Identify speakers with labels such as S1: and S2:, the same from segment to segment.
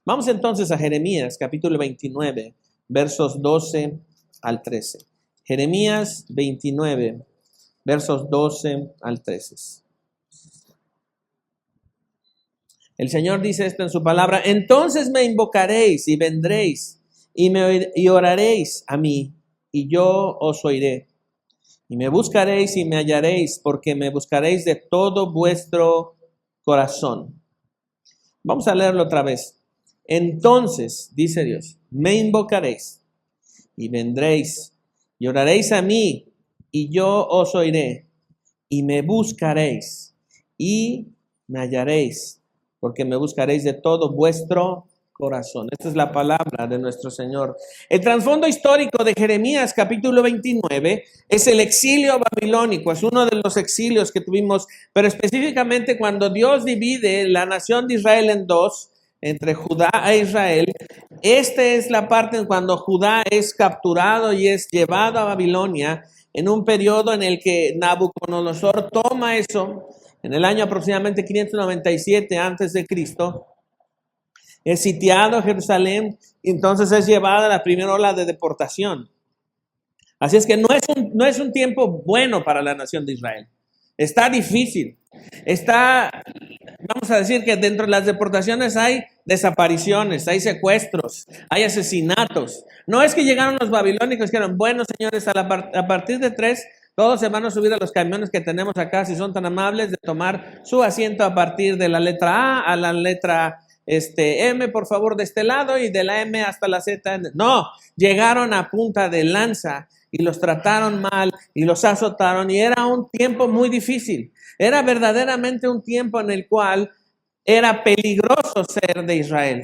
S1: Vamos entonces a Jeremías, capítulo 29, versos 12 al 13. Jeremías 29, versos 12 al 13. El Señor dice esto en su palabra: entonces me invocaréis y vendréis y oraréis a mí, y yo os oiré. Y me buscaréis y me hallaréis, porque me buscaréis de todo vuestro corazón. Vamos a leerlo otra vez. Entonces, dice Dios, me invocaréis y vendréis y oraréis a mí, y yo os oiré. Y me buscaréis y me hallaréis, porque me buscaréis de todo vuestro corazón. Esta es la palabra de nuestro Señor. El trasfondo histórico de Jeremías capítulo 29 es el exilio babilónico. Es uno de los exilios que tuvimos, pero específicamente cuando Dios divide la nación de Israel en dos, entre Judá e Israel. Esta es la parte en cuando Judá es capturado y es llevado a Babilonia, en un periodo en el que Nabucodonosor toma eso, en el año aproximadamente 597 antes de Cristo. Es sitiado a Jerusalén, y entonces es llevada a la primera ola de deportación. Así es que no es un tiempo bueno para la nación de Israel. Está difícil. Vamos a decir que dentro de las deportaciones hay desapariciones, hay secuestros, hay asesinatos. No es que llegaron los babilónicos y dijeron: bueno, señores, a partir de 3, todos se van a subir a los camiones que tenemos acá, si son tan amables de tomar su asiento a partir de la letra A a la letra M, por favor, de este lado, y de la M hasta la Z. No, llegaron a punta de lanza y los trataron mal y los azotaron, y era un tiempo muy difícil. Era verdaderamente un tiempo en el cual era peligroso ser de Israel.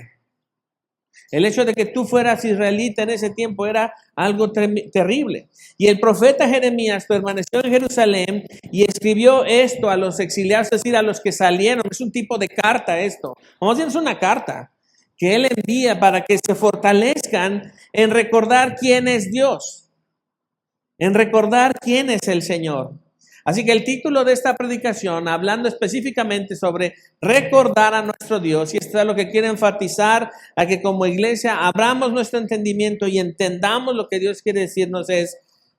S1: El hecho de que tú fueras israelita en ese tiempo era algo terrible. Y el profeta Jeremías permaneció en Jerusalén y escribió esto a los exiliados, es decir, a los que salieron. Es un tipo de carta esto. Como si es una carta que él envía para que se fortalezcan en recordar quién es Dios, en recordar quién es el Señor. Así que el título de esta predicación, hablando específicamente sobre recordar a nuestro Dios, y esto es lo que quiero enfatizar, a que como iglesia abramos nuestro entendimiento y entendamos lo que Dios quiere decirnos, es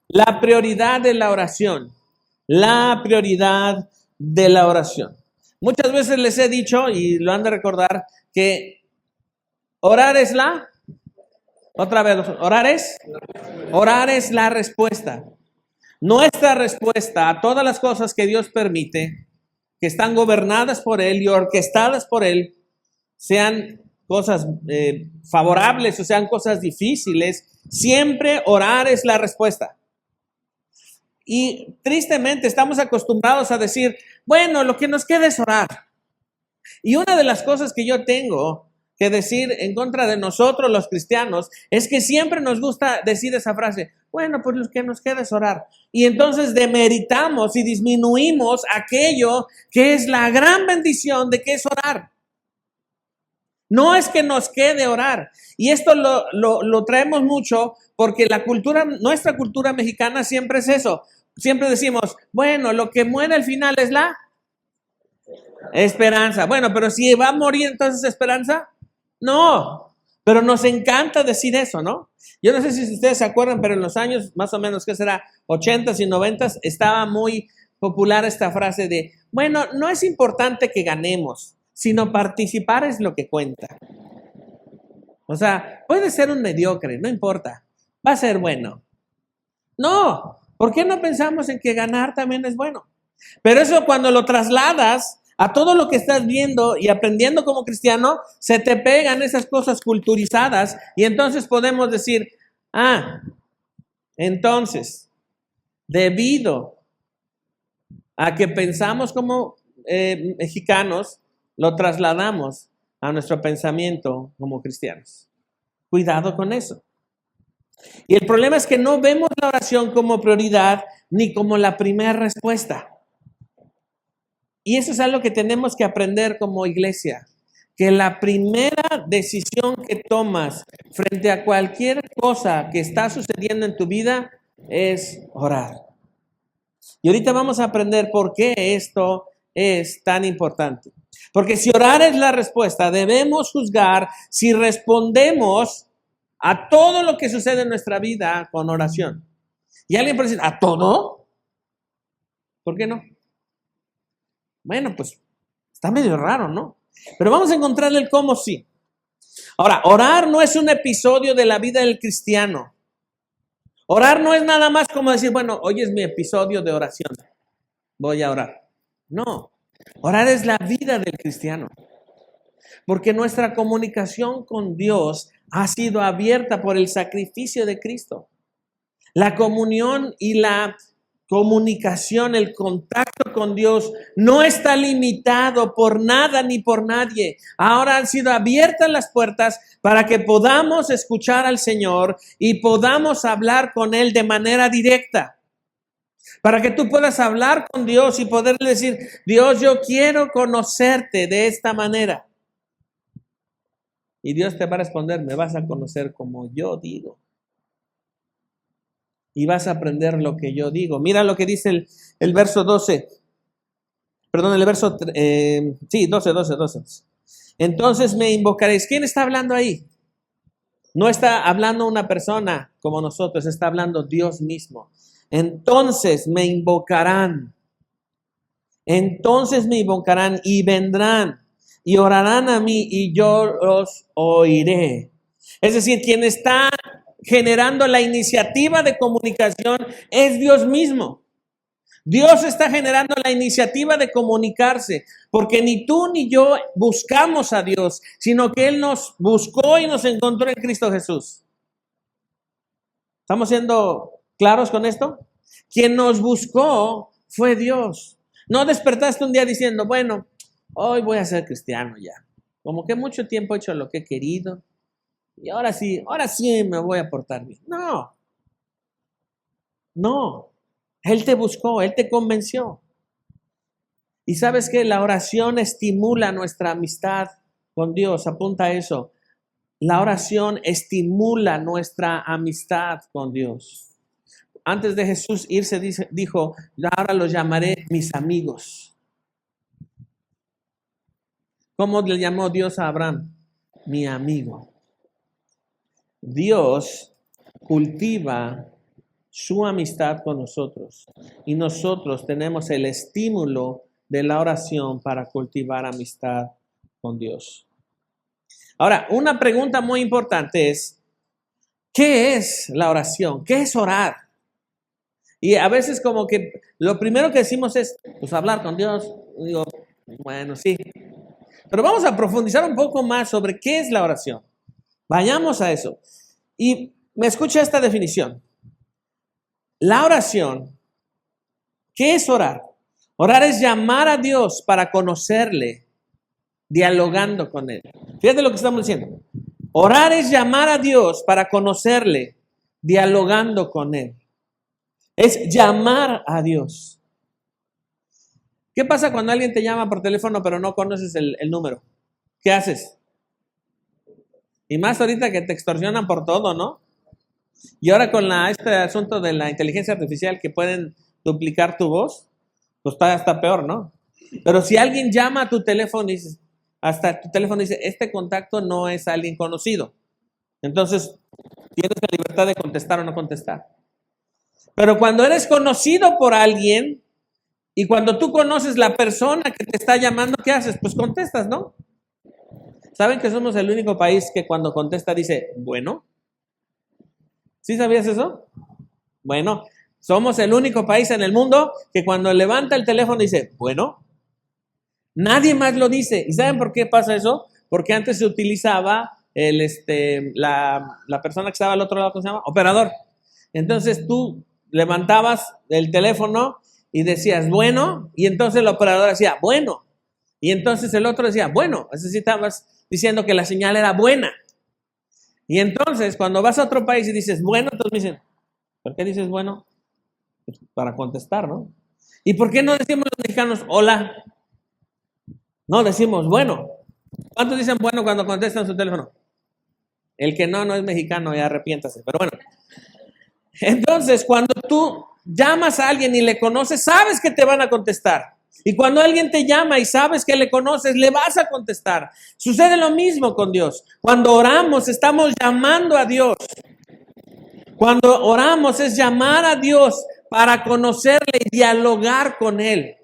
S1: la prioridad de la oración. La prioridad de la oración. Muchas veces les he dicho, y lo han de recordar, que orar es otra vez, orar es la respuesta. Nuestra respuesta a todas las cosas que Dios permite, que están gobernadas por Él y orquestadas por Él, sean cosas favorables o sean cosas difíciles, siempre orar es la respuesta. Y tristemente estamos acostumbrados a decir: bueno, lo que nos queda es orar. Y una de las cosas que yo tengo que decir en contra de nosotros los cristianos es que siempre nos gusta decir esa frase: bueno, pues lo que nos queda es orar. Y entonces demeritamos y disminuimos aquello que es la gran bendición de que es orar. No es que nos quede orar. Y esto lo traemos mucho porque nuestra cultura mexicana siempre es eso. Siempre decimos: bueno, lo que muere al final es la esperanza. Bueno, pero si va a morir entonces esperanza, no. Pero nos encanta decir eso, ¿no? Yo no sé si ustedes se acuerdan, pero en los años más o menos, ¿qué será? 80s y 90s, estaba muy popular esta frase de: bueno, no es importante que ganemos, sino participar es lo que cuenta. O sea, puede ser un mediocre, no importa, va a ser bueno. No, ¿por qué no pensamos en que ganar también es bueno? Pero eso, cuando lo trasladas a todo lo que estás viendo y aprendiendo como cristiano, se te pegan esas cosas culturizadas, y entonces podemos decir: entonces, debido a que pensamos como mexicanos, lo trasladamos a nuestro pensamiento como cristianos. Cuidado con eso. Y el problema es que no vemos la oración como prioridad ni como la primera respuesta. Y eso es algo que tenemos que aprender como iglesia, que la primera decisión que tomas frente a cualquier cosa que está sucediendo en tu vida es orar. Y ahorita vamos a aprender por qué esto es tan importante. Porque si orar es la respuesta, debemos juzgar si respondemos a todo lo que sucede en nuestra vida con oración. Y alguien puede decir, ¿a todo? ¿Por qué no? Bueno, pues está medio raro, ¿no? Pero vamos a encontrarle el cómo sí. Ahora, orar no es un episodio de la vida del cristiano. Orar no es nada más como decir, bueno, hoy es mi episodio de oración. Voy a orar. No, orar es la vida del cristiano. Porque nuestra comunicación con Dios ha sido abierta por el sacrificio de Cristo. La comunión y la comunicación, el contacto con Dios no está limitado por nada ni por nadie. Ahora han sido abiertas las puertas para que podamos escuchar al Señor y podamos hablar con Él de manera directa. Para que tú puedas hablar con Dios y poderle decir, Dios, yo quiero conocerte de esta manera. Y Dios te va a responder, me vas a conocer como yo digo. Y vas a aprender lo que yo digo. Mira lo que dice el verso 12. Perdón, el verso 12. Entonces me invocaréis. ¿Quién está hablando ahí? No está hablando una persona como nosotros, está hablando Dios mismo. Entonces me invocarán. Entonces me invocarán y vendrán y orarán a mí y yo los oiré. Es decir, quien está generando la iniciativa de comunicación es Dios mismo. Dios está generando la iniciativa de comunicarse, porque ni tú ni yo buscamos a Dios, sino que Él nos buscó y nos encontró en Cristo Jesús. ¿Estamos siendo claros con esto? Quien nos buscó fue Dios. No despertaste un día diciendo, bueno, hoy voy a ser cristiano ya. Como que mucho tiempo he hecho lo que he querido. Y ahora sí me voy a portar bien. No. Él te buscó, Él te convenció. Y sabes que la oración estimula nuestra amistad con Dios. Apunta a eso. La oración estimula nuestra amistad con Dios. Antes de Jesús irse, dijo, ahora los llamaré mis amigos. ¿Cómo le llamó Dios a Abraham? Mi amigo. Dios cultiva su amistad con nosotros y nosotros tenemos el estímulo de la oración para cultivar amistad con Dios. Ahora, una pregunta muy importante es, ¿qué es la oración? ¿Qué es orar? Y a veces como que lo primero que decimos es, pues hablar con Dios. Digo, bueno, sí. Pero vamos a profundizar un poco más sobre qué es la oración. Vayamos a eso. Y me escucha esta definición. La oración, ¿qué es orar? Orar es llamar a Dios para conocerle, dialogando con Él. Fíjate lo que estamos diciendo. Orar es llamar a Dios para conocerle, dialogando con Él. Es llamar a Dios. ¿Qué pasa cuando alguien te llama por teléfono pero no conoces el número? ¿Qué haces? Y más ahorita que te extorsionan por todo, ¿no? Y ahora con este asunto de la inteligencia artificial que pueden duplicar tu voz, pues está peor, ¿no? Pero si alguien llama a tu teléfono y dices, hasta tu teléfono dice, este contacto no es alguien conocido. Entonces, tienes la libertad de contestar o no contestar. Pero cuando eres conocido por alguien y cuando tú conoces la persona que te está llamando, ¿qué haces? Pues contestas, ¿no? ¿Saben que somos el único país que cuando contesta dice, bueno? ¿Sí sabías eso? Bueno, somos el único país en el mundo que cuando levanta el teléfono dice, bueno. Nadie más lo dice. ¿Y saben por qué pasa eso? Porque antes se utilizaba la persona que estaba al otro lado, ¿cómo se llama? Operador. Entonces tú levantabas el teléfono y decías, bueno, y entonces el operador decía, bueno. Y entonces el otro decía, bueno. Es decir, estabas diciendo que la señal era buena. Y entonces, cuando vas a otro país y dices, bueno, entonces me dicen, ¿por qué dices bueno? Pues para contestar, ¿no? ¿Y por qué no decimos los mexicanos, hola? No, decimos bueno. ¿Cuántos dicen bueno cuando contestan su teléfono? El que no es mexicano, ya arrepiéntase. Pero bueno. Entonces, cuando tú llamas a alguien y le conoces, sabes que te van a contestar. Y cuando alguien te llama y sabes que le conoces, le vas a contestar. Sucede lo mismo con Dios. Cuando oramos, estamos llamando a Dios. Cuando oramos es llamar a Dios para conocerle y dialogar con Él.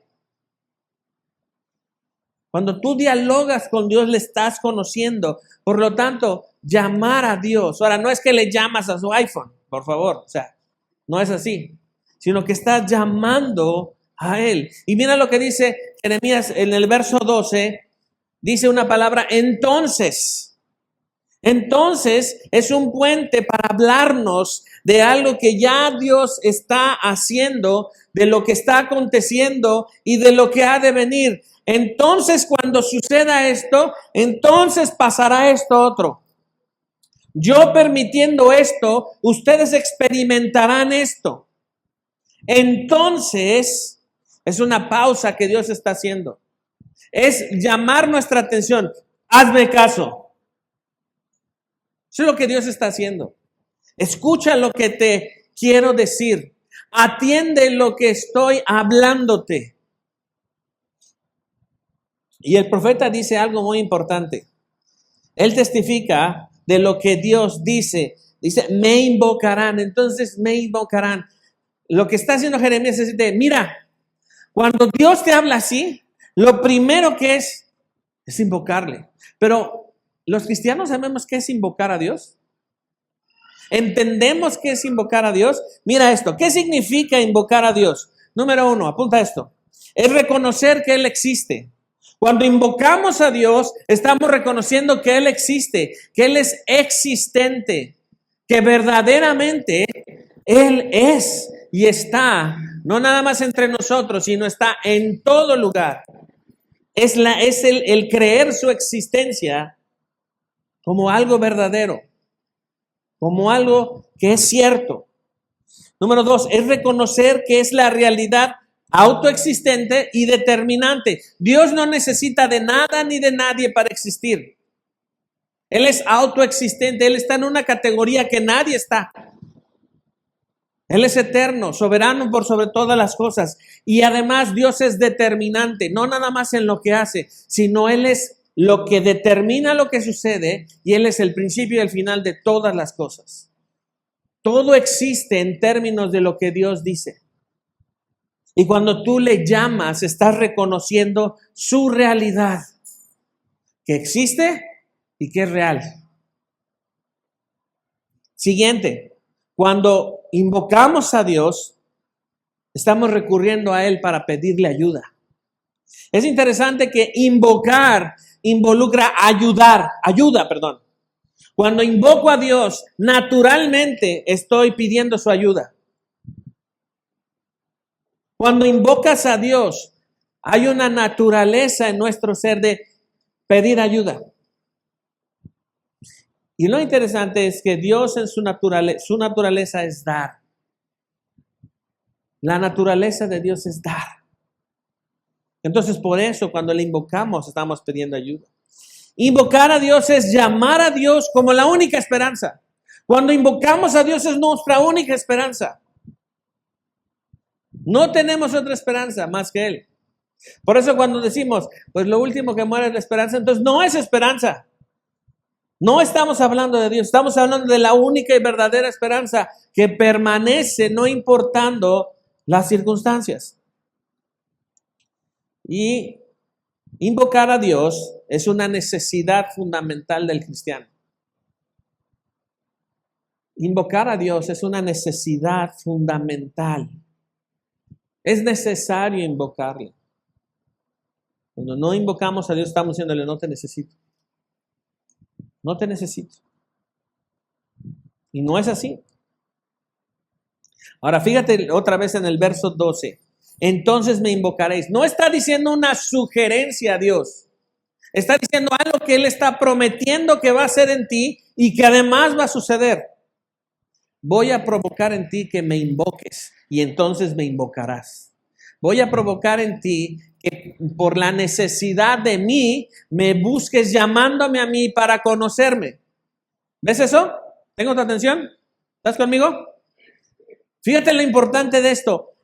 S1: Cuando tú dialogas con Dios, le estás conociendo. Por lo tanto, llamar a Dios. Ahora, no es que le llamas a su iPhone, por favor. O sea, no es así. Sino que estás llamando a Él. Y mira lo que dice Jeremías en el verso 12. Dice una palabra, entonces. Entonces es un puente para hablarnos de algo que ya Dios está haciendo, de lo que está aconteciendo y de lo que ha de venir. Entonces, cuando suceda esto, entonces pasará esto otro. Yo permitiendo esto, ustedes experimentarán esto. Entonces, es una pausa que Dios está haciendo. Es llamar nuestra atención. Hazme caso. Eso es lo que Dios está haciendo. Escucha lo que te quiero decir. Atiende lo que estoy hablándote. Y el profeta dice algo muy importante. Él testifica de lo que Dios dice. Dice, me invocarán. Entonces me invocarán. Lo que está haciendo Jeremías es decir, mira, cuando Dios te habla así, lo primero que es invocarle. Pero los cristianos sabemos qué es invocar a Dios. ¿Entendemos qué es invocar a Dios? Mira esto. ¿Qué significa invocar a Dios? Número 1, apunta esto. Es reconocer que Él existe. Cuando invocamos a Dios, estamos reconociendo que Él existe, que Él es existente, que verdaderamente Él es y está, no nada más entre nosotros, sino está en todo lugar. Es el creer su existencia como algo verdadero, como algo que es cierto. Número 2, es reconocer que es la realidad autoexistente y determinante. Dios no necesita de nada ni de nadie para existir. Él es autoexistente, Él está en una categoría que nadie está. Él es eterno, soberano por sobre todas las cosas. Y además Dios es determinante, no nada más en lo que hace, sino Él es lo que determina lo que sucede y Él es el principio y el final de todas las cosas. Todo existe en términos de lo que Dios dice. Y cuando tú le llamas, estás reconociendo su realidad, que existe y que es real. Siguiente, cuando invocamos a Dios, estamos recurriendo a Él para pedirle ayuda. Es interesante que invocar involucra ayuda. Cuando invoco a Dios, naturalmente estoy pidiendo su ayuda. Cuando invocas a Dios, hay una naturaleza en nuestro ser de pedir ayuda. Y lo interesante es que Dios en su naturaleza es dar. La naturaleza de Dios es dar. Entonces, por eso, cuando le invocamos, estamos pidiendo ayuda. Invocar a Dios es llamar a Dios como la única esperanza. Cuando invocamos a Dios es nuestra única esperanza. No tenemos otra esperanza más que Él. Por eso cuando decimos, pues lo último que muere es la esperanza, entonces no es esperanza. No estamos hablando de Dios, estamos hablando de la única y verdadera esperanza que permanece no importando las circunstancias. Y invocar a Dios es una necesidad fundamental del cristiano. Invocar a Dios es una necesidad fundamental. Es necesario invocarle. Cuando no invocamos a Dios, estamos diciéndole, no te necesito. No te necesito. Y no es así. Ahora, fíjate otra vez en el verso 12. Entonces me invocaréis. No está diciendo una sugerencia a Dios. Está diciendo algo que Él está prometiendo que va a hacer en ti y que además va a suceder. Voy a provocar en ti que me invoques y entonces me invocarás. Voy a provocar en ti que por la necesidad de mí me busques llamándome a mí para conocerme. ¿Ves eso? ¿Tengo tu atención? ¿Estás conmigo? Fíjate lo importante de esto.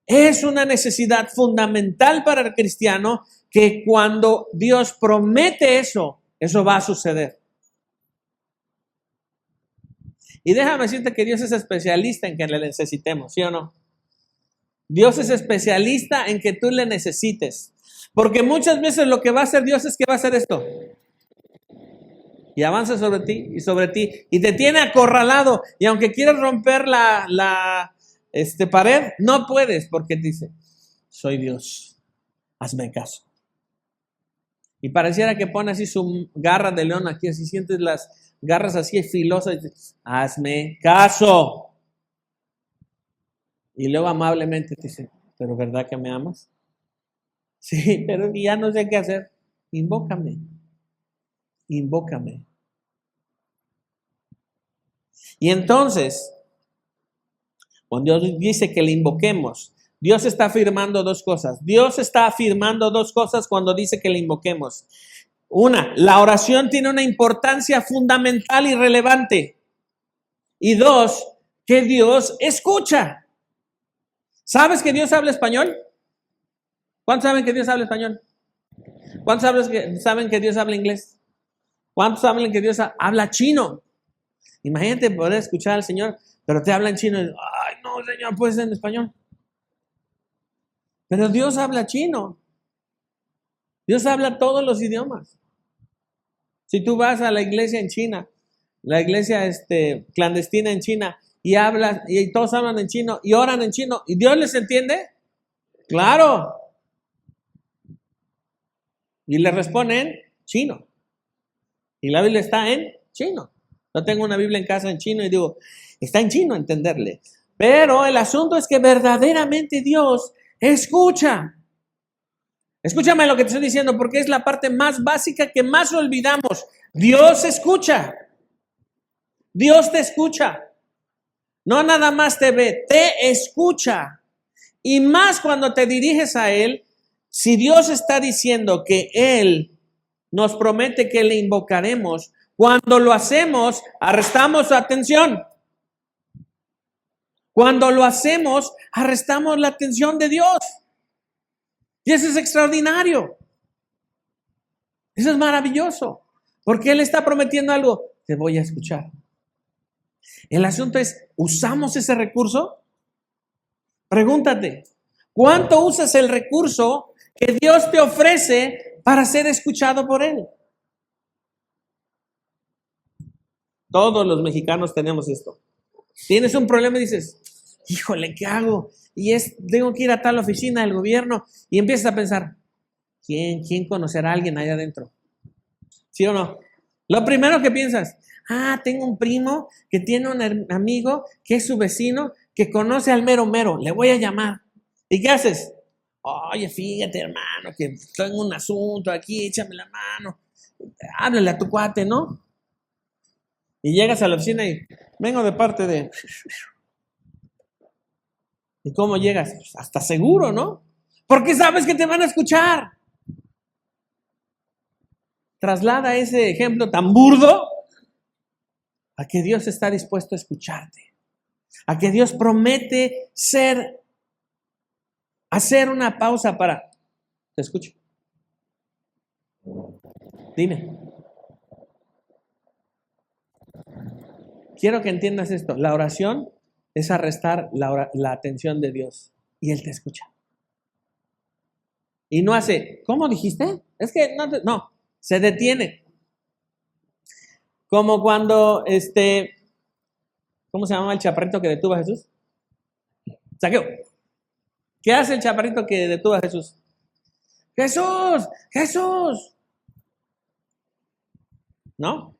S1: Es una necesidad fundamental para el cristiano que cuando Dios promete eso, eso va a suceder. Y déjame decirte que Dios es especialista en que le necesitemos, ¿sí o no? Dios es especialista en que tú le necesites. Porque muchas veces lo que va a hacer Dios es que va a hacer esto. Y avanza sobre ti y sobre ti. Y te tiene acorralado. Y aunque quieras romper la pared, no puedes porque dice, soy Dios, hazme caso. Y pareciera que pone así su garra de león aquí, así sientes las garras así filosas y dices, hazme caso. Y luego amablemente te dice, ¿pero verdad que me amas? Sí, pero ya no sé qué hacer. Invócame. Invócame. Y entonces, cuando Dios dice que le invoquemos, Dios está afirmando dos cosas. Dios está afirmando dos cosas cuando dice que le invoquemos. Una, la oración tiene una importancia fundamental y relevante. Y dos, que Dios escucha. ¿Sabes que Dios habla español? ¿Cuántos saben que Dios habla español? ¿Cuántos saben que Dios habla inglés? ¿Cuántos saben que Dios habla chino? Imagínate poder escuchar al Señor, pero te habla en chino. Ay, no, Señor, puedes en español. Pero Dios habla chino. Dios habla todos los idiomas. Si tú vas a la iglesia en China, la iglesia clandestina en China, y hablas, y todos hablan en chino, y oran en chino, ¿y Dios les entiende? Claro. Y le responden chino. Y la Biblia está en chino. Yo tengo una Biblia en casa en chino y digo, está en chino entenderle. Pero el asunto es que verdaderamente Dios escucha. Escúchame lo que te estoy diciendo porque es la parte más básica que más olvidamos. Dios escucha. Dios te escucha. No nada más te ve, te escucha. Y más cuando te diriges a Él, si Dios está diciendo que Él nos promete que le invocaremos, cuando lo hacemos, arrestamos su atención. Cuando lo hacemos, arrestamos la atención de Dios. Y eso es extraordinario. Eso es maravilloso. Porque Él está prometiendo algo. Te voy a escuchar. El asunto es, ¿usamos ese recurso? Pregúntate, ¿cuánto usas el recurso que Dios te ofrece para ser escuchado por Él? Todos los mexicanos tenemos esto. Tienes un problema y dices, híjole, ¿qué hago? Y tengo que ir a tal oficina del gobierno y empiezas a pensar, ¿quién conocerá a alguien allá adentro? ¿Sí o no? Lo primero que piensas, tengo un primo que tiene un amigo que es su vecino que conoce al mero mero, le voy a llamar. ¿Y qué haces? Oye, fíjate, hermano, que tengo un asunto aquí, échame la mano. Háblale a tu cuate, ¿no? Y llegas a la oficina y vengo de parte de... ¿Y cómo llegas? Pues hasta seguro, ¿no? Porque sabes que te van a escuchar. Traslada ese ejemplo tan burdo a que Dios está dispuesto a escucharte. A que Dios promete hacer una pausa para... Te escucho. Dime. Quiero que entiendas esto. La oración es arrestar la atención de Dios. Y Él te escucha. Y no hace, ¿cómo dijiste? Es que no, se detiene. Como cuando, ¿cómo se llama el chaparrito que detuvo a Jesús? Zaqueo. ¿Qué hace el chaparrito que detuvo a Jesús? ¡Jesús! ¡Jesús! ¿No?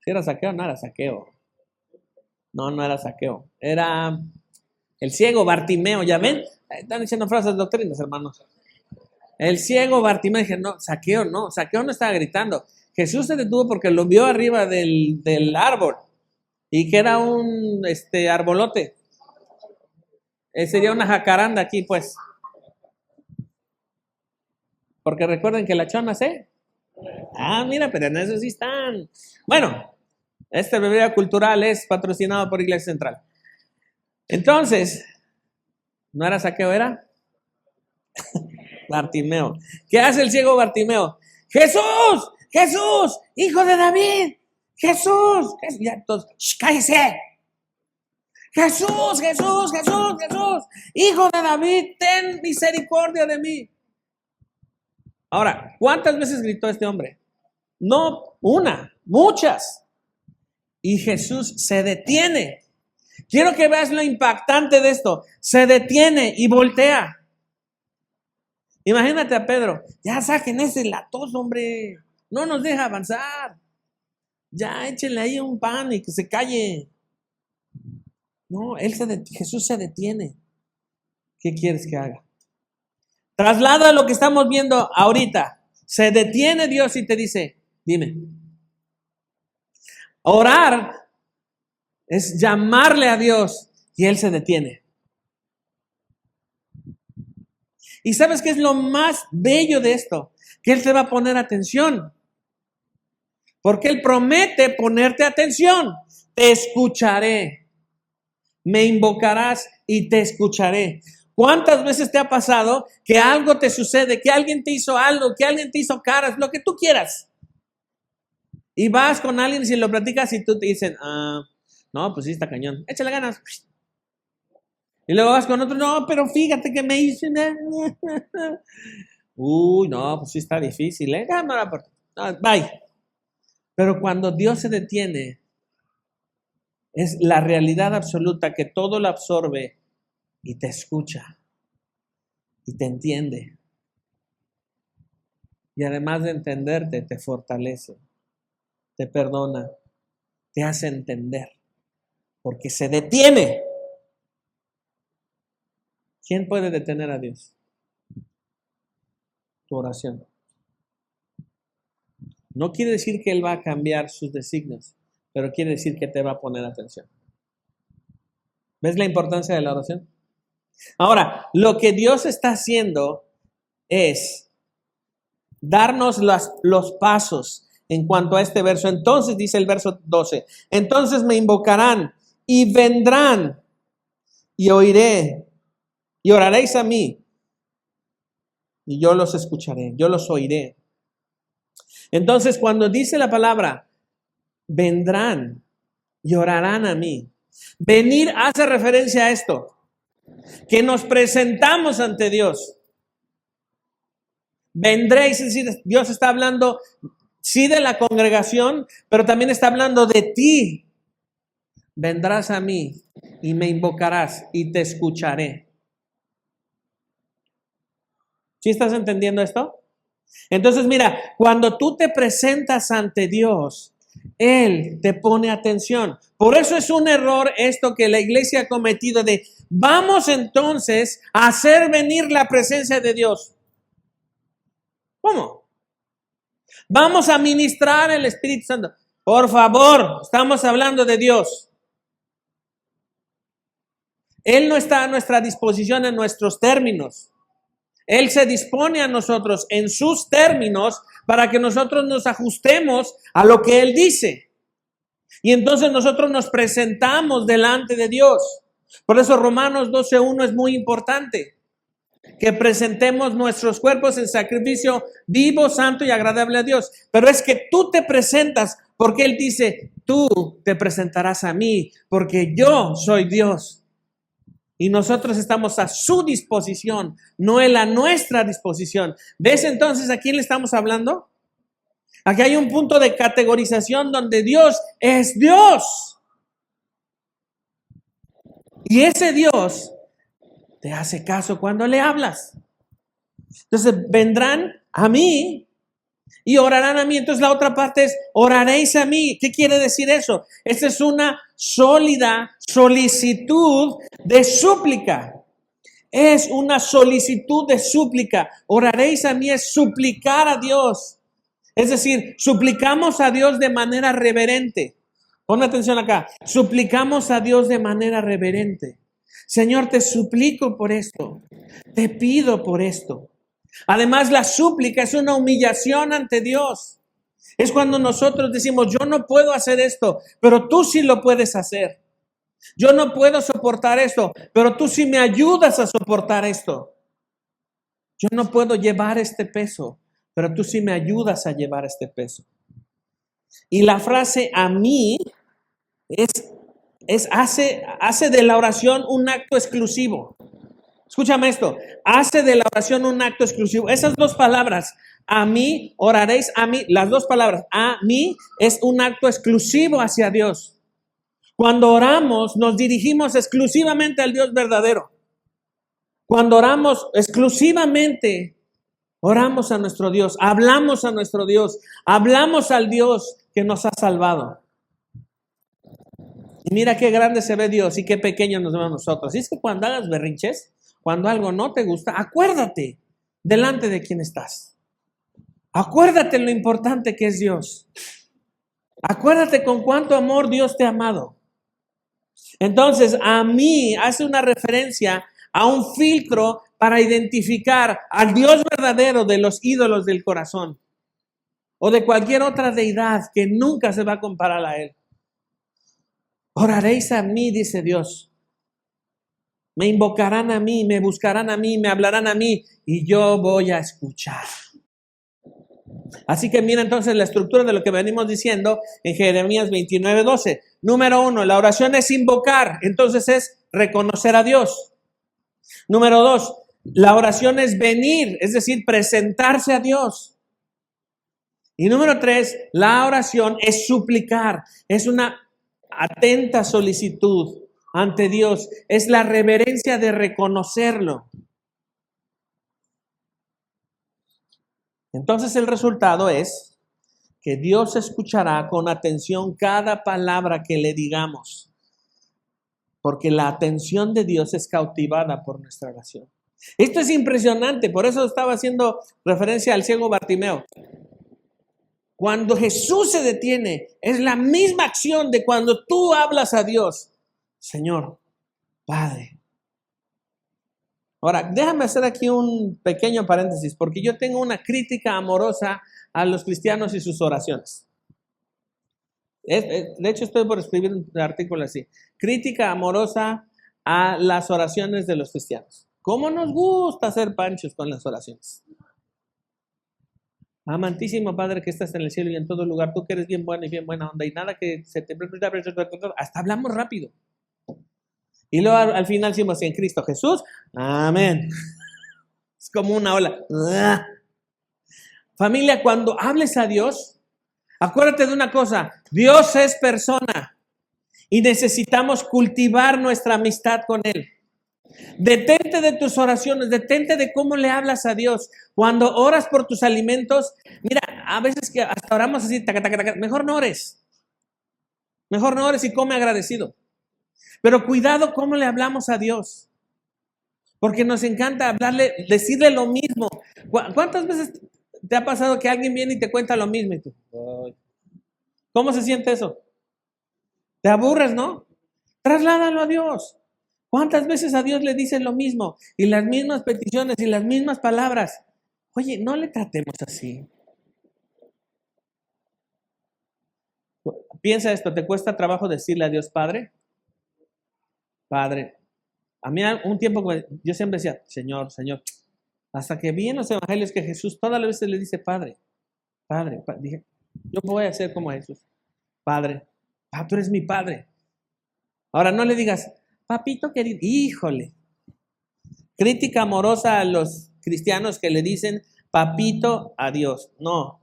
S1: ¿Sí era Zaqueo? No era Zaqueo. No era Zaqueo. Era el ciego Bartimeo, ¿ya ven? Están diciendo frases doctrinas, hermanos. El ciego Bartimeo, dije, no, Zaqueo no estaba gritando. Jesús se detuvo porque lo vio arriba del árbol y que era un arbolote. Sería una jacaranda aquí, pues. Porque recuerden que la chona se... mira, pero en eso sí están. Bueno, esta bebida cultural es patrocinado por Iglesia Central. Entonces, ¿no era Zaqueo, era? Bartimeo. ¿Qué hace el ciego Bartimeo? Jesús, Jesús, hijo de David, Jesús. Ya todos, cállese. Jesús, Jesús, Jesús, Jesús, hijo de David, ten misericordia de mí. Ahora, ¿cuántas veces gritó este hombre? No una, muchas. Y Jesús se detiene. Quiero que veas lo impactante de esto. Se detiene y voltea. Imagínate a Pedro. Ya saquen ese latoso, hombre. No nos deja avanzar. Ya échenle ahí un pan y que se calle. No, Jesús se detiene. ¿Qué quieres que haga? Traslada lo que estamos viendo ahorita. Se detiene Dios y te dice, dime. Orar es llamarle a Dios y Él se detiene. ¿Y sabes qué es lo más bello de esto? Que Él te va a poner atención. Porque Él promete ponerte atención. Te escucharé. Me invocarás y te escucharé. ¿Cuántas veces te ha pasado que algo te sucede, que alguien te hizo algo, que alguien te hizo caras, lo que tú quieras? Y vas con alguien y si lo platicas y tú te dicen, no, pues sí está cañón, échale ganas. Y luego vas con otro, no, pero fíjate que me hice. Uy, no, pues sí está difícil, ¿eh? Bye. Pero cuando Dios se detiene, es la realidad absoluta que todo lo absorbe y te escucha y te entiende. Y además de entenderte, te fortalece, te perdona, te hace entender, porque se detiene. ¿Quién puede detener a Dios? Tu oración. No quiere decir que Él va a cambiar sus designios, pero quiere decir que te va a poner atención. ¿Ves la importancia de la oración? Ahora, lo que Dios está haciendo es darnos los pasos en cuanto a este verso. Entonces dice el verso 12, entonces me invocarán y vendrán y oiré y oraréis a mí y yo los escucharé, yo los oiré. Entonces cuando dice la palabra vendrán y orarán a mí, venir hace referencia a esto, que nos presentamos ante Dios. Vendréis, es decir, Dios está hablando sí de la congregación, pero también está hablando de ti. Vendrás a mí y me invocarás y te escucharé. ¿Sí estás entendiendo esto? Entonces mira, cuando tú te presentas ante Dios, Él te pone atención. Por eso es un error esto que la iglesia ha cometido de vamos entonces a hacer venir la presencia de Dios. ¿Cómo? Vamos a ministrar el Espíritu Santo. Por favor, estamos hablando de Dios. Él no está a nuestra disposición en nuestros términos. Él se dispone a nosotros en sus términos para que nosotros nos ajustemos a lo que Él dice. Y entonces nosotros nos presentamos delante de Dios. Por eso Romanos 12:1 es muy importante. Que presentemos nuestros cuerpos en sacrificio vivo, santo y agradable a Dios. Pero es que tú te presentas porque Él dice, tú te presentarás a mí porque yo soy Dios. Y nosotros estamos a su disposición, no Él a nuestra disposición. ¿Ves entonces a quién le estamos hablando? Aquí hay un punto de categorización donde Dios es Dios. Y ese Dios te hace caso cuando le hablas. Entonces vendrán a mí y orarán a mí. Entonces la otra parte es oraréis a mí. ¿Qué quiere decir eso? Esta es una sólida solicitud de súplica. Es una solicitud de súplica. Oraréis a mí es suplicar a Dios. Es decir, suplicamos a Dios de manera reverente. Pon atención acá. Suplicamos a Dios de manera reverente. Señor, te suplico por esto. Te pido por esto. Además, la súplica es una humillación ante Dios. Es cuando nosotros decimos, yo no puedo hacer esto, pero tú sí lo puedes hacer. Yo no puedo soportar esto, pero tú sí me ayudas a soportar esto. Yo no puedo llevar este peso, pero tú sí me ayudas a llevar este peso. Y la frase a mí hace de la oración un acto exclusivo. Escúchame esto, hace de la oración un acto exclusivo. Esas dos palabras, a mí, oraréis a mí, las dos palabras, a mí, es un acto exclusivo hacia Dios. Cuando oramos, nos dirigimos exclusivamente al Dios verdadero. Cuando oramos exclusivamente, oramos a nuestro Dios, hablamos a nuestro Dios, hablamos al Dios que nos ha salvado. Y mira qué grande se ve Dios y qué pequeño nos vemos nosotros. Y es que cuando hagas berrinches, cuando algo no te gusta, acuérdate delante de quién estás. Acuérdate lo importante que es Dios. Acuérdate con cuánto amor Dios te ha amado. Entonces, a mí hace una referencia a un filtro para identificar al Dios verdadero de los ídolos del corazón o de cualquier otra deidad que nunca se va a comparar a Él. Oraréis a mí, dice Dios. Me invocarán a mí, me buscarán a mí, me hablarán a mí y yo voy a escuchar. Así que mira entonces la estructura de lo que venimos diciendo en Jeremías 29:12. Número 1, la oración es invocar, entonces es reconocer a Dios. Número 2, la oración es venir, es decir, presentarse a Dios. Y número 3, la oración es suplicar, es una atenta solicitud ante Dios, es la reverencia de reconocerlo. Entonces el resultado es que Dios escuchará con atención cada palabra que le digamos, porque la atención de Dios es cautivada por nuestra oración. Esto es impresionante, por eso estaba haciendo referencia al ciego Bartimeo. Cuando Jesús se detiene, es la misma acción de cuando tú hablas a Dios. Señor, Padre. Ahora, déjame hacer aquí un pequeño paréntesis, porque yo tengo una crítica amorosa a los cristianos y sus oraciones. De hecho, estoy por escribir un artículo así. Crítica amorosa a las oraciones de los cristianos. ¿Cómo nos gusta hacer panchos con las oraciones? Amantísimo Padre que estás en el cielo y en todo lugar, tú que eres bien bueno y bien buena onda y nada que se te... Hasta hablamos rápido. Y luego al final decimos en Cristo Jesús, amén. Es como una ola. Familia, cuando hables a Dios, acuérdate de una cosa, Dios es persona y necesitamos cultivar nuestra amistad con Él. Detente de tus oraciones, detente de cómo le hablas a Dios. Cuando oras por tus alimentos, mira, a veces que hasta oramos así, taca, taca, taca, mejor no ores. Mejor no ores y come agradecido. Pero cuidado cómo le hablamos a Dios. Porque nos encanta hablarle, decirle lo mismo. ¿Cuántas veces te ha pasado que alguien viene y te cuenta lo mismo? Y tú, ¿cómo se siente eso? Te aburres, ¿no? Trasládalo a Dios. ¿Cuántas veces a Dios le dicen lo mismo? Y las mismas peticiones y las mismas palabras. Oye, no le tratemos así. Piensa esto, ¿te cuesta trabajo decirle a Dios Padre? Padre. A mí un tiempo yo siempre decía, Señor, Señor. Hasta que vi en los evangelios que Jesús todas las veces le dice Padre, Padre. Dije, yo voy a ser como Jesús. Padre, tú eres mi Padre. Ahora no le digas, papito querido, híjole. Crítica amorosa a los cristianos que le dicen papito a Dios. No,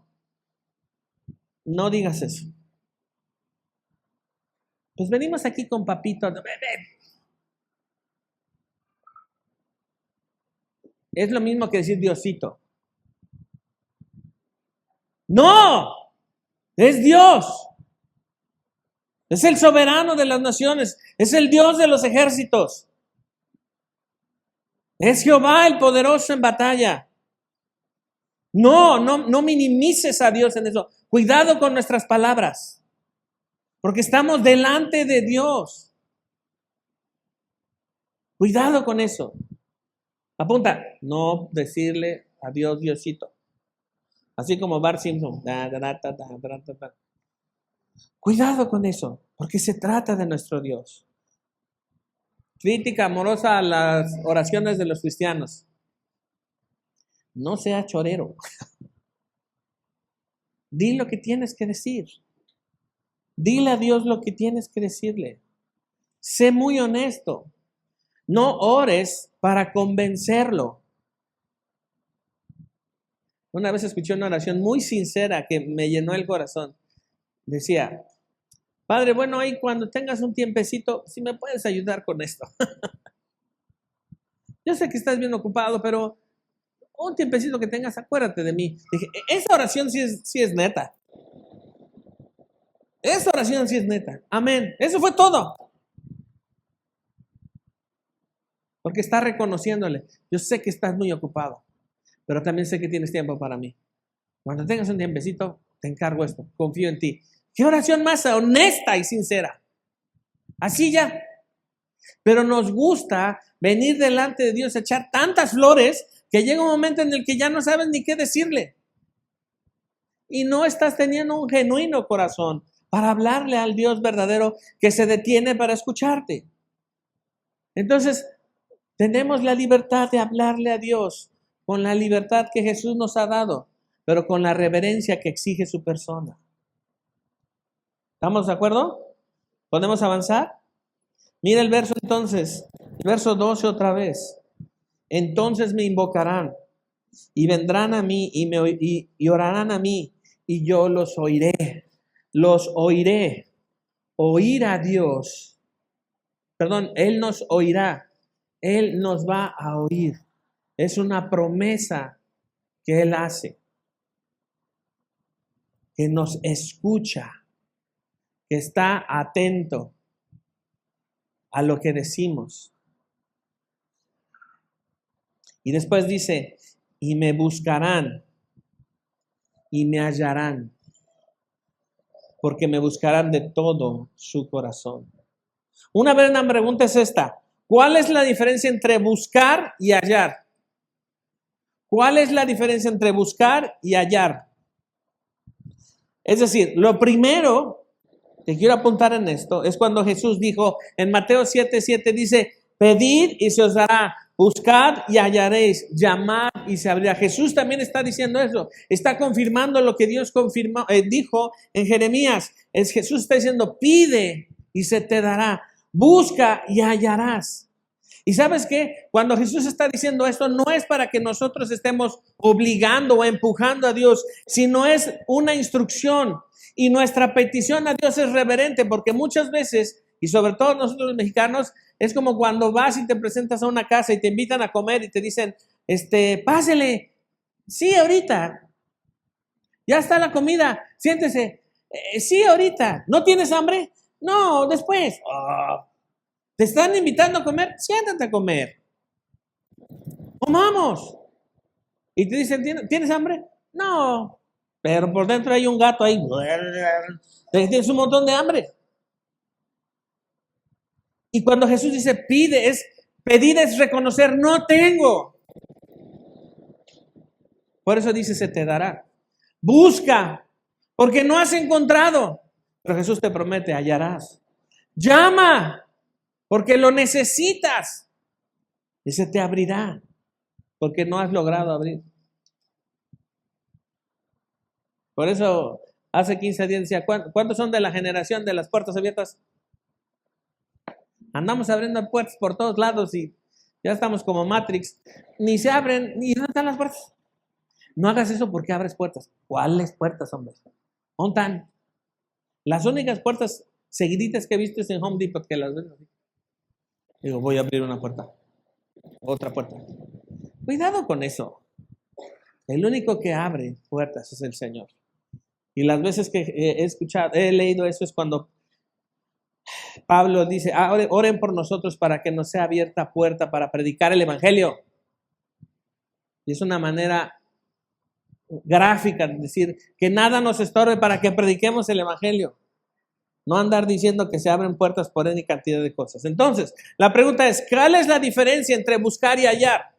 S1: no digas eso. Pues venimos aquí con papito. Es lo mismo que decir Diosito. No, es Dios. Es el soberano de las naciones. Es el Dios de los ejércitos. Es Jehová el poderoso en batalla. No minimices a Dios en eso. Cuidado con nuestras palabras. Porque estamos delante de Dios. Cuidado con eso. Apunta, no decirle a Dios Diosito. Así como Bart Simpson. Cuidado con eso, porque se trata de nuestro Dios. crítica amorosa a las oraciones de los cristianos. No sea chorero. Di lo que tienes que decir. Dile a Dios lo que tienes que decirle. Sé muy honesto. No ores para convencerlo. Una vez escuché una oración muy sincera que me llenó el corazón. Decía: Padre, bueno, ahí cuando tengas un tiempecito, si me puedes ayudar con esto. Yo sé que estás bien ocupado, pero un tiempecito que tengas, acuérdate de mí. Dije, esa oración sí es neta. Esa oración sí es neta. Amén. Eso fue todo. Porque está reconociéndole. Yo sé que estás muy ocupado, pero también sé que tienes tiempo para mí. Cuando tengas un tiempecito, te encargo esto. Confío en ti. Qué oración más honesta y sincera. Así ya. Pero nos gusta venir delante de Dios a echar tantas flores que llega un momento en el que ya no sabes ni qué decirle. Y no estás teniendo un genuino corazón para hablarle al Dios verdadero que se detiene para escucharte. Entonces, tenemos la libertad de hablarle a Dios con la libertad que Jesús nos ha dado, pero con la reverencia que exige su persona. ¿Estamos de acuerdo? ¿Podemos avanzar? Mira el verso entonces, el verso 12 otra vez. Entonces me invocarán y vendrán a mí y orarán a mí y yo los oiré. Los oiré. Oír a Dios. Perdón, Él nos oirá. Él nos va a oír. Es una promesa que Él hace. Que nos escucha. Que está atento a lo que decimos. Y después dice, y me buscarán y me hallarán, porque me buscarán de todo su corazón. Una vez la pregunta es esta: ¿cuál es la diferencia entre buscar y hallar? ¿Cuál es la diferencia entre buscar y hallar? Es decir, lo primero que quiero apuntar en esto es cuando Jesús dijo en Mateo 7:7, dice, pedid y se os dará, buscad y hallaréis, llamad y se abrirá. Jesús también está diciendo eso, está confirmando lo que Dios dijo en Jeremías. Jesús está diciendo, pide y se te dará, busca y hallarás. ¿Y sabes qué? Cuando Jesús está diciendo esto, no es para que nosotros estemos obligando o empujando a Dios, sino es una instrucción. Y nuestra petición a Dios es reverente, porque muchas veces, y sobre todo nosotros los mexicanos, es como cuando vas y te presentas a una casa y te invitan a comer y te dicen, pásele, sí, ahorita, ya está la comida, siéntese, sí, ahorita, ¿no tienes hambre? No, después. ¿Te están invitando a comer? Siéntate a comer. Comamos. Y te dicen, ¿tienes hambre? No. Pero por dentro hay un gato ahí. Tienes un montón de hambre. Y cuando Jesús dice pedir es reconocer, no tengo. Por eso dice, se te dará. Busca, porque no has encontrado. Pero Jesús te promete, hallarás. Llama, porque lo necesitas. Y se te abrirá, porque no has logrado abrir. Por eso, hace 15 días decía, ¿cuántos son de la generación de las puertas abiertas? Andamos abriendo puertas por todos lados y ya estamos como Matrix. Ni se abren, ni ¿dónde están las puertas? No hagas eso porque abres puertas. ¿Cuáles puertas, hombre? ¿Dónde están? Las únicas puertas seguiditas que he visto es en Home Depot, que las ven así. Digo, voy a abrir una puerta. Otra puerta. Cuidado con eso. El único que abre puertas es el Señor. Y las veces que he leído eso es cuando Pablo dice, oren por nosotros para que nos sea abierta puerta para predicar el Evangelio. Y es una manera gráfica de decir que nada nos estorbe para que prediquemos el Evangelio. No andar diciendo que se abren puertas por any cantidad de cosas. Entonces, la pregunta es, ¿cuál es la diferencia entre buscar y hallar?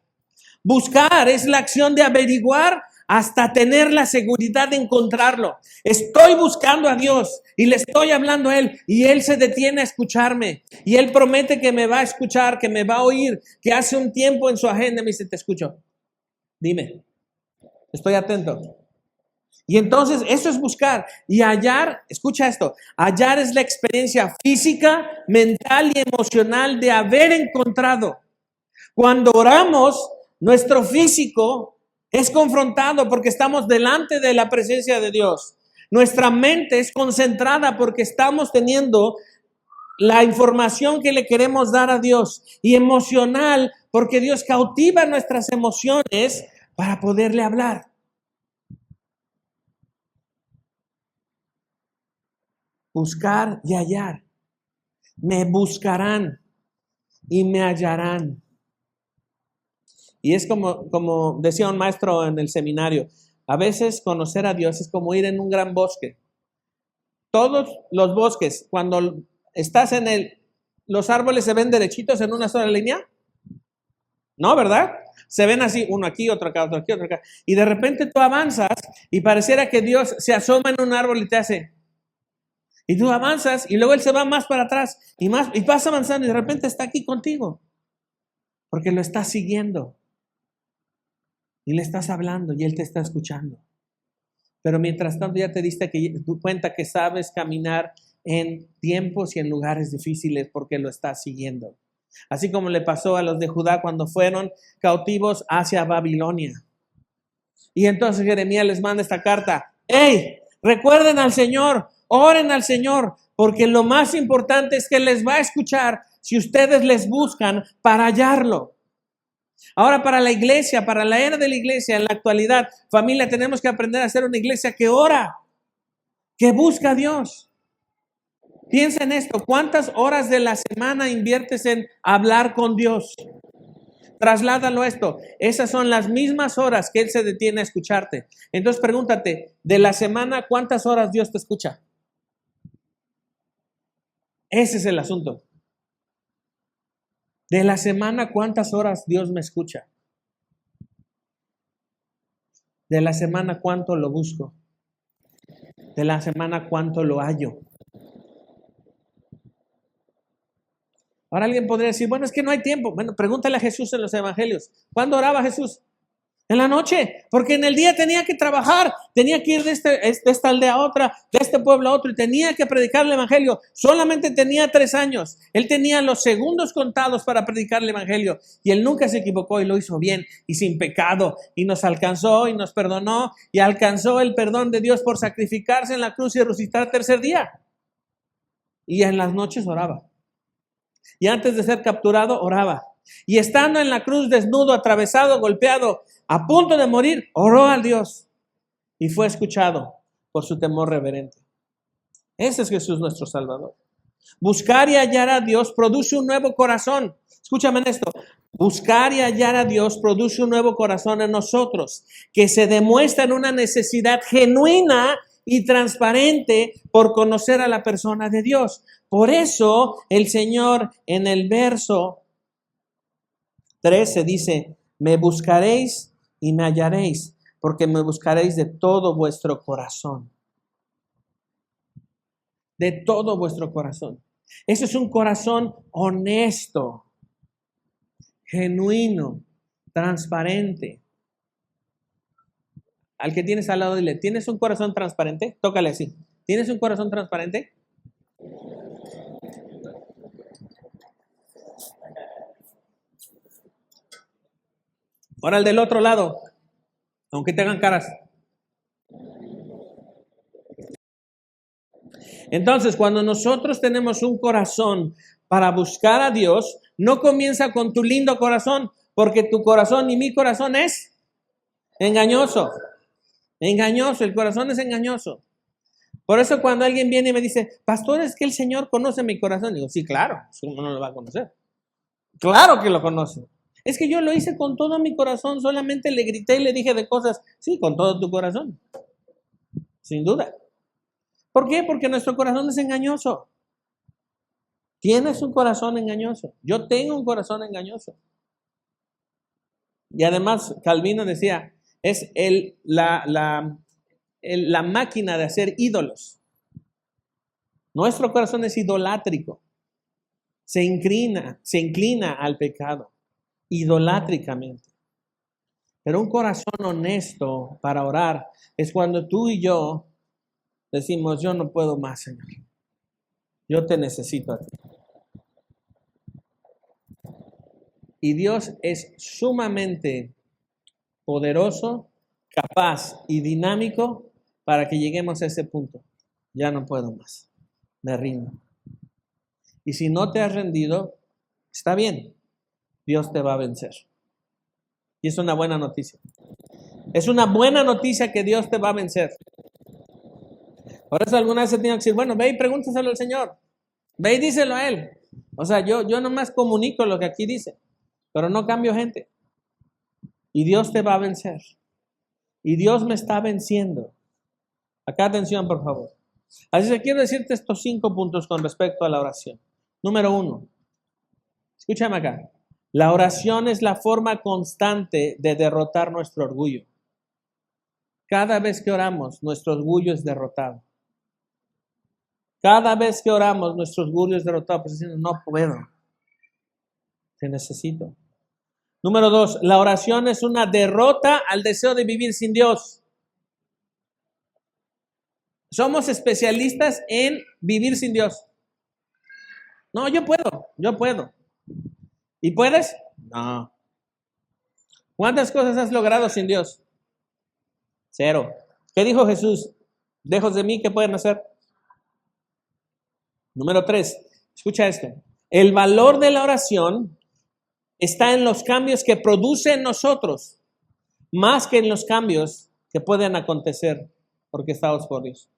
S1: Buscar es la acción de averiguar hasta tener la seguridad de encontrarlo. Estoy buscando a Dios y le estoy hablando a Él y Él se detiene a escucharme y Él promete que me va a escuchar, que me va a oír, que hace un tiempo en su agenda me dice, te escucho, dime, estoy atento. Y entonces eso es buscar y hallar, escucha esto, hallar es la experiencia física, mental y emocional de haber encontrado. Cuando oramos, nuestro físico es confrontado porque estamos delante de la presencia de Dios. Nuestra mente es concentrada porque estamos teniendo la información que le queremos dar a Dios. Y emocional porque Dios cautiva nuestras emociones para poderle hablar. Buscar y hallar. Me buscarán y me hallarán. Y es como decía un maestro en el seminario, a veces conocer a Dios es como ir en un gran bosque. Todos los bosques, cuando estás los árboles se ven derechitos en una sola línea. No, ¿verdad? Se ven así, uno aquí, otro acá, otro aquí, otro acá. Y de repente tú avanzas y pareciera que Dios se asoma en un árbol y te hace. Y tú avanzas y luego Él se va más para atrás y vas avanzando y de repente está aquí contigo. Porque lo estás siguiendo. Y le estás hablando y Él te está escuchando. Pero mientras tanto ya te diste cuenta que sabes caminar en tiempos y en lugares difíciles porque lo estás siguiendo. Así como le pasó a los de Judá cuando fueron cautivos hacia Babilonia. Y entonces Jeremías les manda esta carta. ¡Hey! Recuerden al Señor, oren al Señor, porque lo más importante es que les va a escuchar si ustedes les buscan para hallarlo. Ahora para la iglesia, para la era de la iglesia, en la actualidad, familia, tenemos que aprender a ser una iglesia que ora, que busca a Dios. Piensa en esto, ¿cuántas horas de la semana inviertes en hablar con Dios? Trasládalo a esto, esas son las mismas horas que Él se detiene a escucharte. Entonces pregúntate, de la semana, ¿cuántas horas Dios te escucha? Ese es el asunto. De la semana, ¿cuántas horas Dios me escucha? De la semana, ¿cuánto lo busco? De la semana, ¿cuánto lo hallo? Ahora alguien podría decir, bueno, es que no hay tiempo. Bueno, pregúntale a Jesús en los evangelios. ¿Cuándo oraba Jesús? En la noche, porque en el día tenía que trabajar, tenía que ir de esta aldea a otra, de este pueblo a otro, y tenía que predicar el evangelio. Solamente tenía 3 años. Él tenía los segundos contados para predicar el evangelio, y él nunca se equivocó y lo hizo bien y sin pecado, y nos alcanzó y nos perdonó, y alcanzó el perdón de Dios por sacrificarse en la cruz y resucitar al tercer día. Y en las noches oraba. Y antes de ser capturado, oraba. Y estando en la cruz desnudo, atravesado, golpeado, a punto de morir, oró al Dios y fue escuchado por su temor reverente. Ese es Jesús nuestro Salvador. Buscar y hallar a Dios produce un nuevo corazón. Escúchame en esto. Buscar y hallar a Dios produce un nuevo corazón en nosotros, que se demuestra en una necesidad genuina y transparente por conocer a la persona de Dios. Por eso el Señor en el verso 13 dice, me buscaréis y me hallaréis, porque me buscaréis de todo vuestro corazón. De todo vuestro corazón. Eso es un corazón honesto, genuino, transparente. Al que tienes al lado, dile, ¿tienes un corazón transparente? Tócale así. ¿Tienes un corazón transparente? Ahora el del otro lado, aunque te hagan caras. Entonces, cuando nosotros tenemos un corazón para buscar a Dios, no comienza con tu lindo corazón, porque tu corazón y mi corazón es engañoso. Engañoso, el corazón es engañoso. Por eso cuando alguien viene y me dice, pastor, es que el Señor conoce mi corazón. Digo, sí, claro, ¿cómo no lo va a conocer? Claro que lo conoce. Es que yo lo hice con todo mi corazón, solamente le grité y le dije de cosas, sí, con todo tu corazón, sin duda. ¿Por qué? Porque nuestro corazón es engañoso. Tienes un corazón engañoso. Yo tengo un corazón engañoso. Y además, Calvino decía, es la máquina de hacer ídolos. Nuestro corazón es idolátrico. Se inclina al pecado, idolátricamente. Pero un corazón honesto para orar es cuando tú y yo decimos, yo no puedo más, Señor. Yo te necesito a ti. Y Dios es sumamente poderoso, capaz y dinámico para que lleguemos a ese punto. Ya no puedo más. Me rindo. Y si no te has rendido, está bien. Dios te va a vencer. Y es una buena noticia. Es una buena noticia que Dios te va a vencer. Por eso alguna vez se tiene que decir, bueno, ve y pregúntaselo al Señor. Ve y díselo a Él. O sea, yo nomás comunico lo que aquí dice, pero no cambio gente. Y Dios te va a vencer. Y Dios me está venciendo. Acá atención, por favor. Así que quiero decirte estos 5 puntos con respecto a la oración. Número 1. Escúchame acá. La oración es la forma constante de derrotar nuestro orgullo. Cada vez que oramos, nuestro orgullo es derrotado. Cada vez que oramos, nuestro orgullo es derrotado. Pues diciendo, no puedo. Te necesito. Número 2. La oración es una derrota al deseo de vivir sin Dios. Somos especialistas en vivir sin Dios. No, yo puedo. ¿Y puedes? No. ¿Cuántas cosas has logrado sin Dios? 0. ¿Qué dijo Jesús? Lejos de mí, ¿qué pueden hacer? Número 3. Escucha esto. El valor de la oración está en los cambios que produce en nosotros, más que en los cambios que pueden acontecer orquestados por Dios.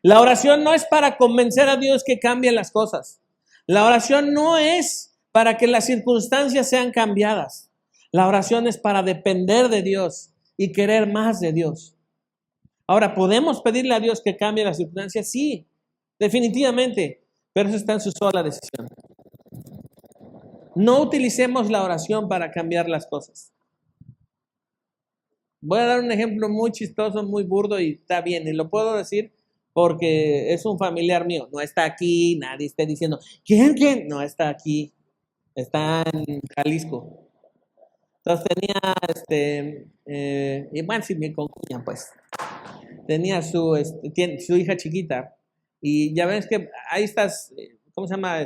S1: La oración no es para convencer a Dios que cambie las cosas. La oración no es para que las circunstancias sean cambiadas. La oración es para depender de Dios y querer más de Dios. Ahora, ¿podemos pedirle a Dios que cambie las circunstancias? Sí, definitivamente, pero eso está en su sola decisión. No utilicemos la oración para cambiar las cosas. Voy a dar un ejemplo muy chistoso, muy burdo y está bien, y lo puedo decir porque es un familiar mío. No está aquí, nadie está diciendo, ¿quién? No está aquí, está en Jalisco. Entonces tenía, y bueno, si me concuñan, pues, tenía su hija chiquita, y ya ves que ahí estás, ¿cómo se llama?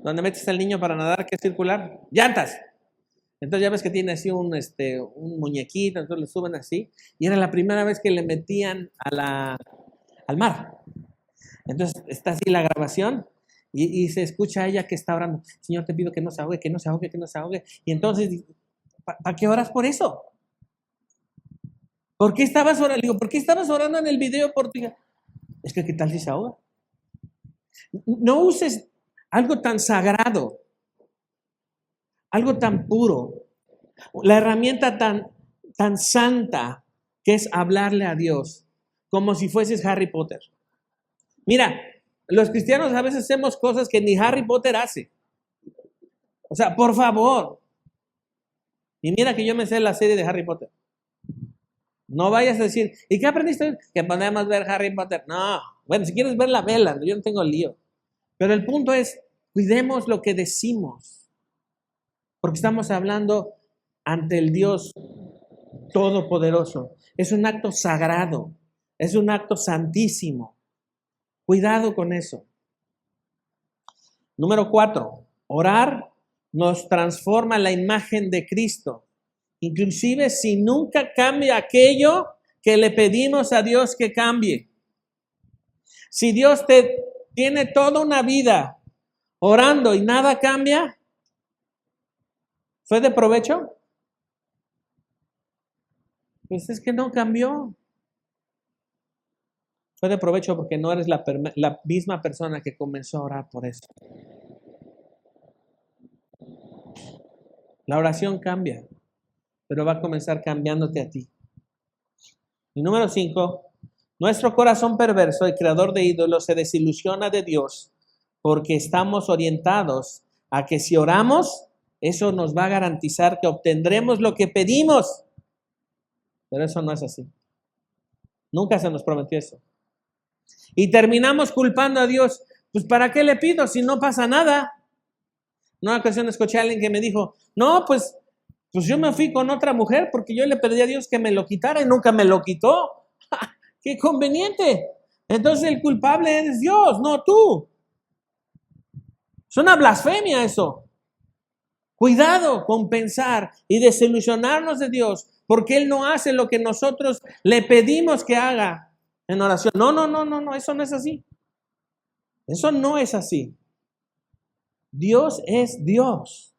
S1: Donde metes al niño para nadar, que es circular, llantas. Entonces ya ves que tiene así un muñequito, entonces lo suben así, y era la primera vez que le metían al mar. Entonces está así la grabación, y se escucha a ella que está orando, Señor, te pido que no se ahogue, que no se ahogue, que no se ahogue. Y entonces, ¿para qué oras por eso? ¿Por qué estabas orando? Le digo, ¿por qué estabas orando en el video por tu hija? Es que ¿qué tal si se ahoga? No uses algo tan sagrado, algo tan puro, la herramienta tan santa que es hablarle a Dios, como si fueses Harry Potter. Mira, los cristianos a veces hacemos cosas que ni Harry Potter hace. O sea, por favor. Y mira que yo me sé la serie de Harry Potter. No vayas a decir, ¿y qué aprendiste? Que podemos ver Harry Potter. No, bueno, si quieres verla, vela, yo no tengo lío. Pero el punto es, cuidemos lo que decimos. Porque estamos hablando ante el Dios Todopoderoso. Es un acto sagrado, es un acto santísimo. Cuidado con eso. Número 4, orar nos transforma la imagen de Cristo. Inclusive si nunca cambia aquello que le pedimos a Dios que cambie. Si Dios te tiene toda una vida orando y nada cambia, ¿fue de provecho? Pues es que no cambió. Fue de provecho porque no eres la misma persona que comenzó a orar por eso. La oración cambia, pero va a comenzar cambiándote a ti. Y número 5, nuestro corazón perverso y creador de ídolos se desilusiona de Dios porque estamos orientados a que si oramos, eso nos va a garantizar que obtendremos lo que pedimos. Pero eso no es así. Nunca se nos prometió eso. Y terminamos culpando a Dios. Pues ¿para qué le pido si no pasa nada? En una ocasión escuché a alguien que me dijo, no, pues yo me fui con otra mujer porque yo le pedí a Dios que me lo quitara y nunca me lo quitó. ¡Ja! ¡Qué conveniente! Entonces el culpable es Dios, no tú. Es una blasfemia eso. Cuidado con pensar y desilusionarnos de Dios porque Él no hace lo que nosotros le pedimos que haga en oración. No, eso no es así. Eso no es así. Dios es Dios.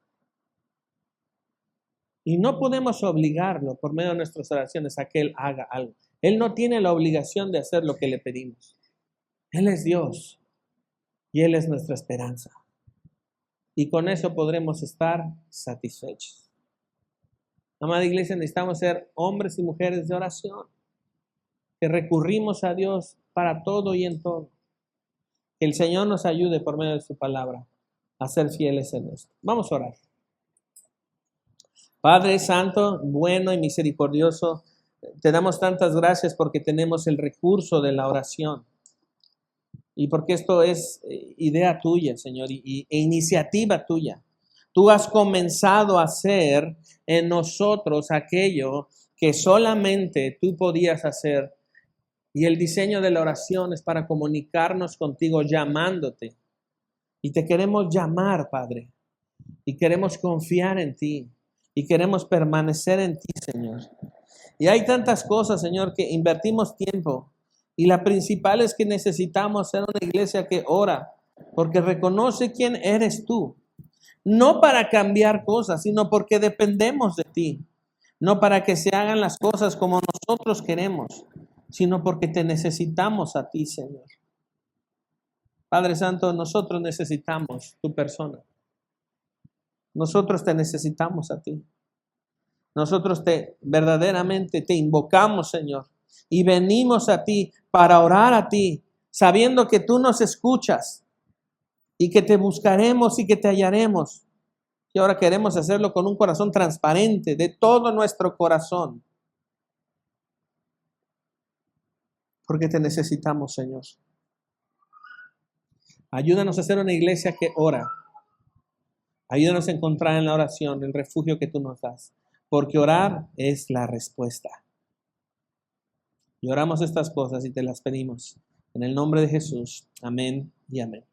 S1: Y no podemos obligarlo por medio de nuestras oraciones a que Él haga algo. Él no tiene la obligación de hacer lo que le pedimos. Él es Dios y Él es nuestra esperanza. Y con eso podremos estar satisfechos. Amada iglesia, necesitamos ser hombres y mujeres de oración, que recurrimos a Dios para todo y en todo. Que el Señor nos ayude por medio de su palabra a ser fieles en esto. Vamos a orar. Padre Santo, bueno y misericordioso, te damos tantas gracias porque tenemos el recurso de la oración. Y porque esto es idea tuya, Señor, e iniciativa tuya. Tú has comenzado a hacer en nosotros aquello que solamente tú podías hacer. Y el diseño de la oración es para comunicarnos contigo llamándote. Y te queremos llamar, Padre. Y queremos confiar en ti. Y queremos permanecer en ti, Señor. Y hay tantas cosas, Señor, que invertimos tiempo. Y la principal es que necesitamos ser una iglesia que ora, porque reconoce quién eres tú. No para cambiar cosas, sino porque dependemos de ti. No para que se hagan las cosas como nosotros queremos, sino porque te necesitamos a ti, Señor. Padre Santo, nosotros necesitamos tu persona. Nosotros te necesitamos a ti. Nosotros verdaderamente te invocamos, Señor, y venimos a ti para orar a ti, sabiendo que tú nos escuchas y que te buscaremos y que te hallaremos. Y ahora queremos hacerlo con un corazón transparente, de todo nuestro corazón, porque te necesitamos, Señor. Ayúdanos a ser una iglesia que ora. Ayúdanos a encontrar en la oración el refugio que tú nos das, porque orar es la respuesta. Y oramos estas cosas y te las pedimos. En el nombre de Jesús. Amén y amén.